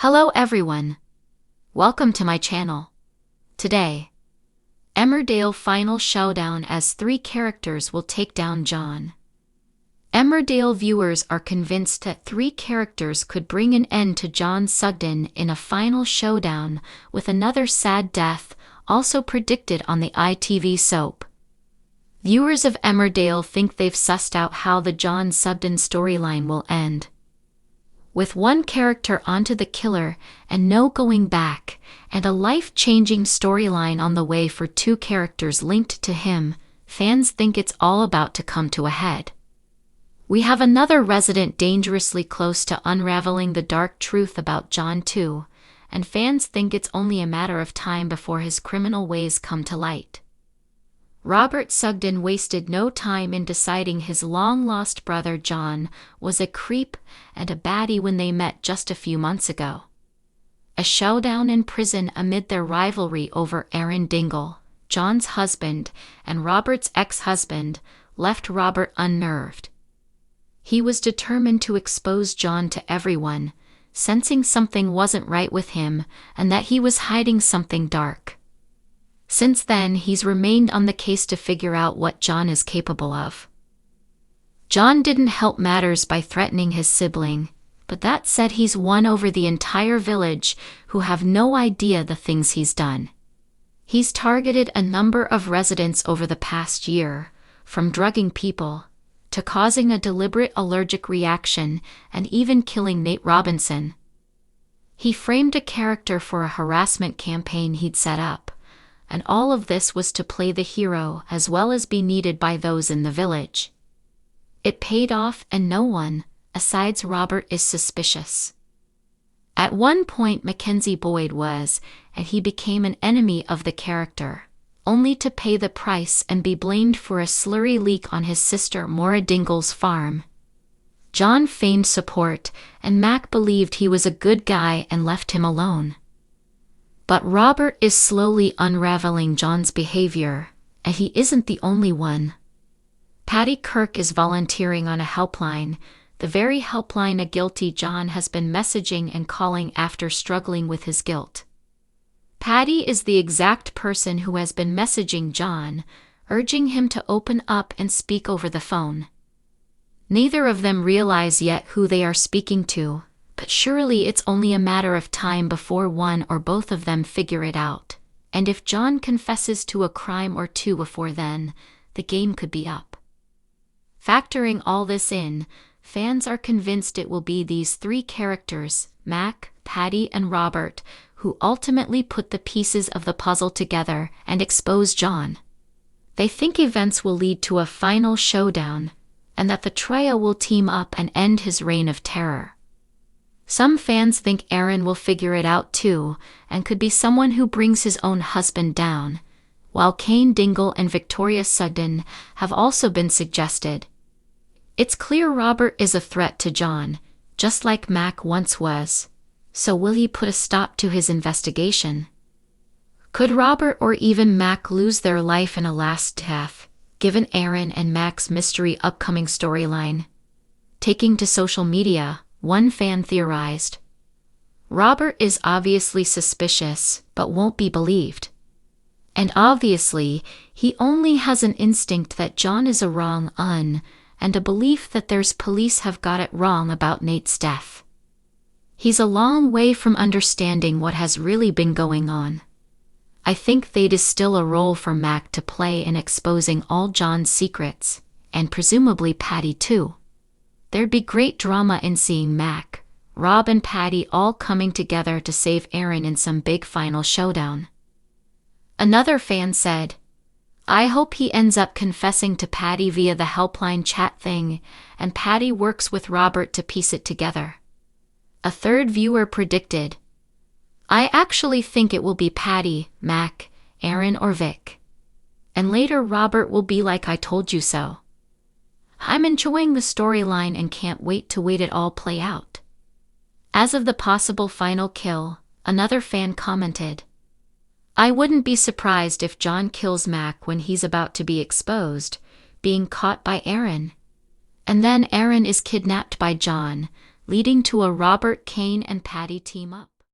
Hello everyone. Welcome to my channel. Today, Emmerdale final showdown as 3 characters will take down John. Emmerdale viewers are convinced that 3 characters could bring an end to John Sugden in a final showdown, with another sad death also predicted on the ITV soap. Viewers of Emmerdale think they've sussed out how the John Sugden storyline will end. With one character onto the killer and no going back, and a life-changing storyline on the way for 2 characters linked to him, fans think it's all about to come to a head. We have another resident dangerously close to unraveling the dark truth about John too, and fans think it's only a matter of time before his criminal ways come to light. Robert Sugden wasted no time in deciding his long-lost brother John was a creep and a baddie when they met just a few months ago. A showdown in prison amid their rivalry over Aaron Dingle, John's husband, and Robert's ex-husband, left Robert unnerved. He was determined to expose John to everyone, sensing something wasn't right with him and that he was hiding something dark. Since then, he's remained on the case to figure out what John is capable of. John didn't help matters by threatening his sibling, but that said, he's won over the entire village, who have no idea the things he's done. He's targeted a number of residents over the past year, from drugging people to causing a deliberate allergic reaction and even killing Nate Robinson. He framed a character for a harassment campaign he'd set up, and all of this was to play the hero as well as be needed by those in the village. It paid off, and no one, asides Robert, is suspicious. At one point Mackenzie Boyd was, and he became an enemy of the character, only to pay the price and be blamed for a slurry leak on his sister Moira Dingle's farm. John feigned support, and Mac believed he was a good guy and left him alone. But Robert is slowly unraveling John's behavior, and he isn't the only one. Paddy Kirk is volunteering on a helpline, the very helpline a guilty John has been messaging and calling after struggling with his guilt. Paddy is the exact person who has been messaging John, urging him to open up and speak over the phone. Neither of them realize yet who they are speaking to, but surely it's only a matter of time before one or both of them figure it out, and if John confesses to a crime or 2 before then, the game could be up. Factoring all this in, fans are convinced it will be these 3 characters, Mac, Paddy, and Robert, who ultimately put the pieces of the puzzle together and expose John. They think events will lead to a final showdown, and that the trio will team up and end his reign of terror. Some fans think Aaron will figure it out too, and could be someone who brings his own husband down, while Kane Dingle and Victoria Sugden have also been suggested. It's clear Robert is a threat to John, just like Mac once was, so will he put a stop to his investigation? Could Robert or even Mac lose their life in a last death, given Aaron and Mac's mystery upcoming storyline? Taking to social media, one fan theorized, Robert is obviously suspicious but won't be believed. And obviously, he only has an instinct that John is a wrong-un, and a belief that there's police have got it wrong about Nate's death. He's a long way from understanding what has really been going on. I think they'd is still a role for Mac to play in exposing all John's secrets, and presumably Paddy too. There'd be great drama in seeing Mac, Rob and Paddy all coming together to save Aaron in some big final showdown. Another fan said, I hope he ends up confessing to Paddy via the helpline chat thing, and Paddy works with Robert to piece it together. A third viewer predicted, I actually think it will be Paddy, Mac, Aaron, or Vic. And later Robert will be like, I told you so. I'm enjoying the storyline and can't wait to wait it all play out. As of the possible final kill, another fan commented, I wouldn't be surprised if John kills Mac when he's about to be exposed, being caught by Aaron. And then Aaron is kidnapped by John, leading to a Robert, Kane, and Patty team up.